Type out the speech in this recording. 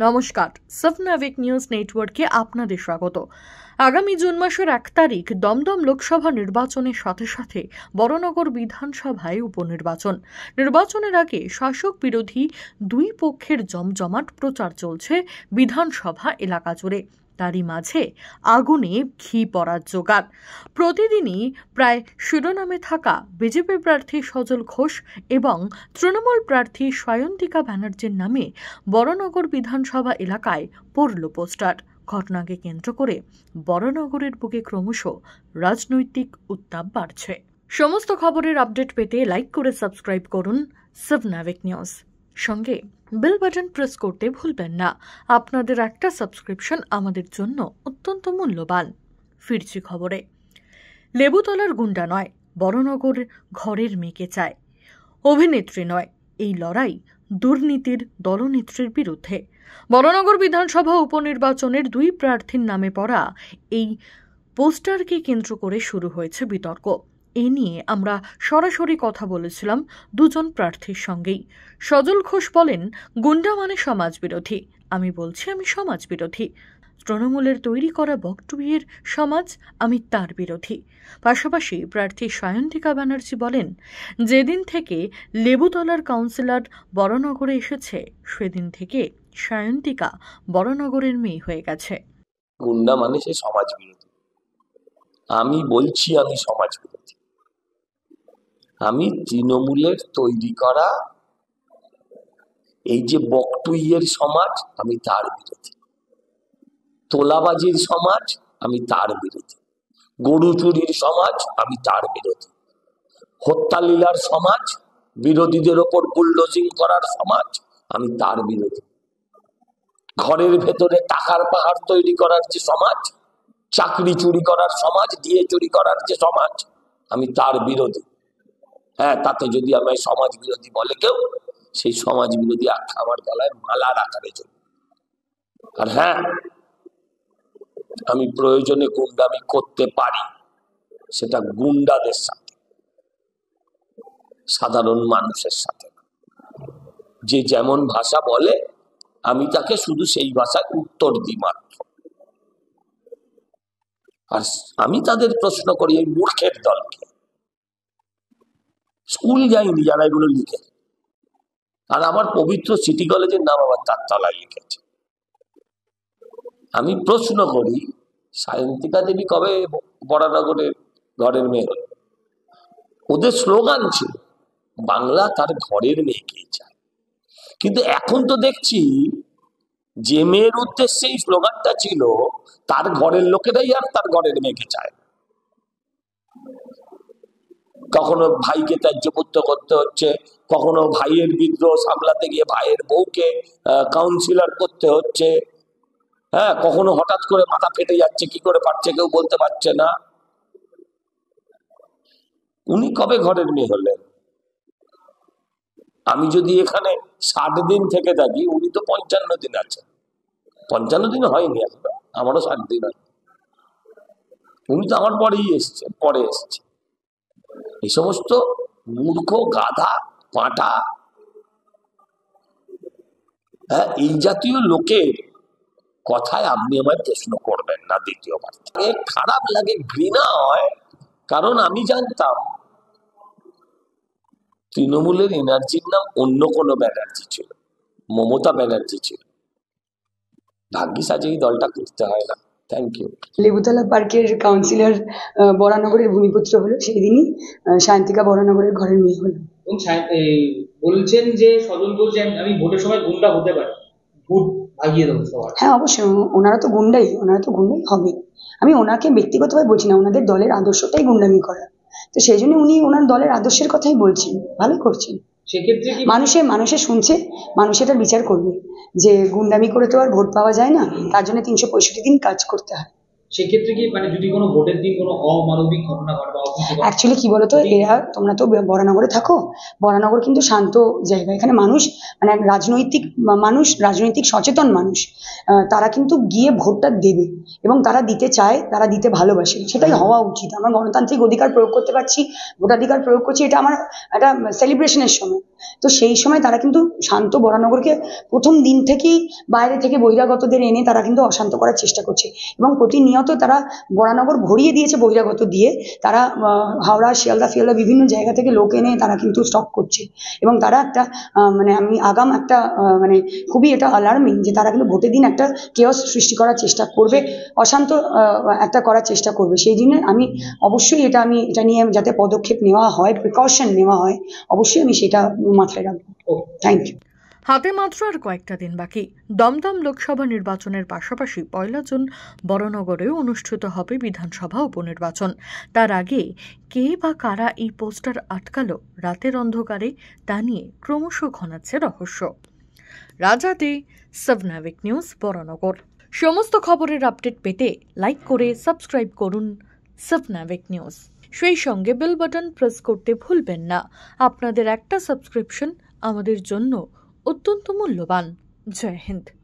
নমস্কার, সফনাভিক নিউজ নেটওয়ার্কে আপনাদের স্বাগত। আগামী জুন মাসের 1 তারিখ দমদম লোকসভা নির্বাচনের সাথে সাথে বড়নগর বিধানসভায় উপনির্বাচন। নির্বাচনের আগে শাসক বিরোধী দুই পক্ষের জমজমাট প্রচার চলছে বিধানসভা এলাকা জুড়ে। তারই মাঝে আগুনে ঘি পড়ার জোগাড়। প্রতিদিনই প্রায় শিরোনামে থাকা বিজেপি প্রার্থী সজল ঘোষ এবং তৃণমূল প্রার্থী সায়ন্তিকা ব্যানার্জির নামে বড়নগর বিধানসভা এলাকায় পড়ল পোস্টার। ঘটনাকে কেন্দ্র করে বড়নগরের বুকে ক্রমশ রাজনৈতিক উত্তাপ বাড়ছে। সমস্ত খবরের আপডেট পেতে লাইক করে সাবস্ক্রাইব করুন সফনাভিক নিউজ। সঙ্গে বেল বাটন প্রেস করতে ভুলবেন না। আপনাদের একটা সাবস্ক্রিপশন আমাদের জন্য অত্যন্ত মূল্যবান। ফিরছি খবরে। লেবুতলার গুন্ডা নয়, বড়নগর ঘরের মেয়েকে চায়। অভিনেত্রী নয়, এই লড়াই দুর্নীতির দলনেত্রীর বিরুদ্ধে। বড়নগর বিধানসভা উপনির্বাচনের দুই প্রার্থীর নামে পড়া এই পোস্টারকে কেন্দ্র করে শুরু হয়েছে বিতর্ক। এ নিয়ে আমরা সরাসরি কথা বলেছিলাম দুজন প্রার্থীর সঙ্গেই। সজল ঘোষ বলেন, গুন্ডা মানে সমাজ বিরোধী। আমি বলছি আমি সমাজ বিরোধী। তৃণমূলের তৈরি করা বকটুবিয়ের সমাজ, আমি তার বিরোধী। পাশাপাশি প্রার্থী সায়ন্তিকা ব্যানার্জি বলেন, যেদিন থেকে লেবুতলার কাউন্সিলর বড়নগরে এসেছে সেদিন থেকে সায়ন্তিকা বড়নগরের মেয়ে হয়ে গেছে। গুন্ডা মানে সে সমাজ বিরোধী। আমি বলছি আমি সমাজ বিরোধী। আমি তৃণমূলের তৈরি করা এই যে বকটুইয়ের সমাজ, আমি তার বিরোধী। তোলাবাজির সমাজ, আমি তার বিরোধী। গরু চুরির সমাজ, আমি তার বিরোধী। হত্যা লীলার সমাজ, বিরোধীদের ওপর বুলডোজিং করার সমাজ, আমি তার বিরোধী। ঘরের ভেতরে টাকার পাহাড় তৈরি করার যে সমাজ, চাকরি চুরি করার সমাজ, দিয়ে চুরি করার যে সমাজ, আমি তার বিরোধী। হ্যাঁ, তাতে যদি আমায় সমাজ বিরোধী বলে কেউ, সেই সমাজ বিরোধী আখ্যা আমার গলায় মালার আকারে চলবে। আর হ্যাঁ, আমি প্রয়োজনে গুন্ডামি করতে পারি, সেটা গুন্ডাদের সাথে, সাধারণ মানুষের সাথে। যে যেমন ভাষা বলে আমি তাকে শুধু সেই ভাষায় উত্তর দিই মাত্র। আর আমি তাদের প্রশ্ন করি এই মূর্খের দলকে, স্কুল যায়নি যারা এগুলো লিখে, আর আমার পবিত্র সিটি কলেজের নাম আবার তার তলায় লিখেছে। আমি প্রশ্ন করি, সায়ন্তিকা দেবী কবে বড়নগরের ঘরের মেয়ে হল? ওদের স্লোগান ছিল বাংলা তার ঘরের মেয়েকেই চায়। কিন্তু এখন তো দেখছি যে মেয়ের উদ্দেশ্যে এই স্লোগানটা ছিল, তার ঘরের লোকেরাই আর তার ঘরের মেয়েকে চায়। কখনো ভাইকে ত্যায্যপুত্র করতে হচ্ছে, কখনো ভাইয়ের বিদ্রোহ সামলাতে গিয়ে ভাইয়ের বউকে কাউন্সিলর করতে হচ্ছে। হ্যাঁ, কখনো হঠাৎ করে মাথা ফেটে যাচ্ছে, কি করে পারছে কেউ বলতে পারছে না। উনি কবে ঘরের মেয়ে হলেন? আমি যদি এখানে 60 দিন থেকে থাকি, উনি তো 55 দিন আছেন। 55 দিন হয়নি এখন, আমারও 60 দিন আছে। উনি তো আমার পরেই এসছেন, পরে এসছে। এই সমস্ত মূর্খ, গাধা, পাঁঠা, হ্যাঁ, এই জাতীয় লোকের কথায় আপনি আমায় প্রশ্ন করবেন না দ্বিতীয়বার। খারাপ লাগে, ঘৃণা হয়, কারণ আমি জানতাম তৃণমূলের এনার্জির নাম অন্য কোনো ব্যানার্জি ছিল, মমতা ব্যানার্জি ছিল। ভাগ্যিস আজ এই দলটা করতে হয় না। Thank you. লেবুতলা পার্কের কাউন্সিলর বরানগরের ভূমিপুত্র হলো, সেই দিনই সায়ন্তিকা বরানগরের ঘরের মেয়ে হলো। বলছেন যে সজল ঘোষ, আমি ভোটের সময় গুন্ডা হতে পারি, ভোট ভাগিয়ে দেবো সবার। হ্যাঁ, অবশ্যই ওনারা তো গুন্ডাই হবে। আমি ওনাকে ব্যক্তিগতভাবে বলছি না, ওনাদের দলের আদর্শটাই গুন্ডামি করা। তো সেই জন্য উনি ওনার দলের আদর্শের কথাই বলছেন, ভালোই করছেন। সেক্ষেত্রে মানুষে শুনছে, মানুষ এটার বিচার করবে যে গুন্ডামি করে তো আর ভোট পাওয়া যায় না, তার জন্য 365 দিন কাজ করতে হয়। সেক্ষেত্রে কি মানে যদি কোনো ভোটের দিন কোনো অমানবিক ঘটনা ঘটে বা অপ্রীতিকর অ্যাকচুয়ালি কি বলতো, এরা তোমরা তো বরানগরে থাকো, বরানগর কিন্তু শান্ত জায়গা। এখানে মানুষ মানে এক রাজনৈতিক সচেতন মানুষ, তারা কিন্তু গিয়ে ভোটটা দেবে এবং তারা দিতে চায়, তারা দিতে ভালোবাসে, সেটাই হওয়া উচিত। আমরা গণতান্ত্রিক অধিকার প্রয়োগ করতে পারছি, ভোটাধিকার প্রয়োগ করছি, এটা আমার একটা সেলিব্রেশনের সময়। তো সেই সময় তারা কিন্তু শান্ত বরানগরকে প্রথম দিন থেকেই বাইরে থেকে বহিরাগতদের এনে তারা কিন্তু অশান্ত করার চেষ্টা করছে এবং প্রতিনিয়ত তারা বরানগর ভরিয়ে দিয়েছে বহিরাগত দিয়ে। তারা হাওড়া, শিয়ালদা বিভিন্ন জায়গা থেকে লোক এনে তারা কিন্তু স্টক করছে এবং তারা একটা মানে আমি আগাম একটা মানে খুবই এটা অ্যালার্মিং যে তারা কিন্তু ভোটের দিন একটা কেওস সৃষ্টি করার চেষ্টা করবে, অশান্ত একটা করার চেষ্টা করবে। সেই জন্য আমি অবশ্যই এটা নিয়ে যাতে পদক্ষেপ নেওয়া হয়, প্রিকশন নেওয়া হয়, অবশ্যই আমি সেটা মাথায় রাখবো। Thank you. হাতে মাত্র আর কয়েকটা দিন বাকি। দমদম লোকসভা নির্বাচনের পাশাপাশি 1 জুন বরানগরেও অনুষ্ঠিত হবে বিধানসভা উপনির্বাচন। তার আগে কে বা কারা এই পোস্টার আটকালো রাতের অন্ধকারে, তা নিয়ে ক্রমশ ঘনাচ্ছে রহস্য। রাজা দে, সাবনাভিক নিউজ, বরানগর। সমস্ত খবরের আপডেট পেতে লাইক করে সাবস্ক্রাইব করুন সাবনাভিক নিউজ। সেই সঙ্গে বেল বাটন প্রেস করতে ভুলবেন না। আপনাদের একটা সাবস্ক্রিপশন আমাদের জন্য অত্যন্ত মূল্যবান। জয় হিন্দ।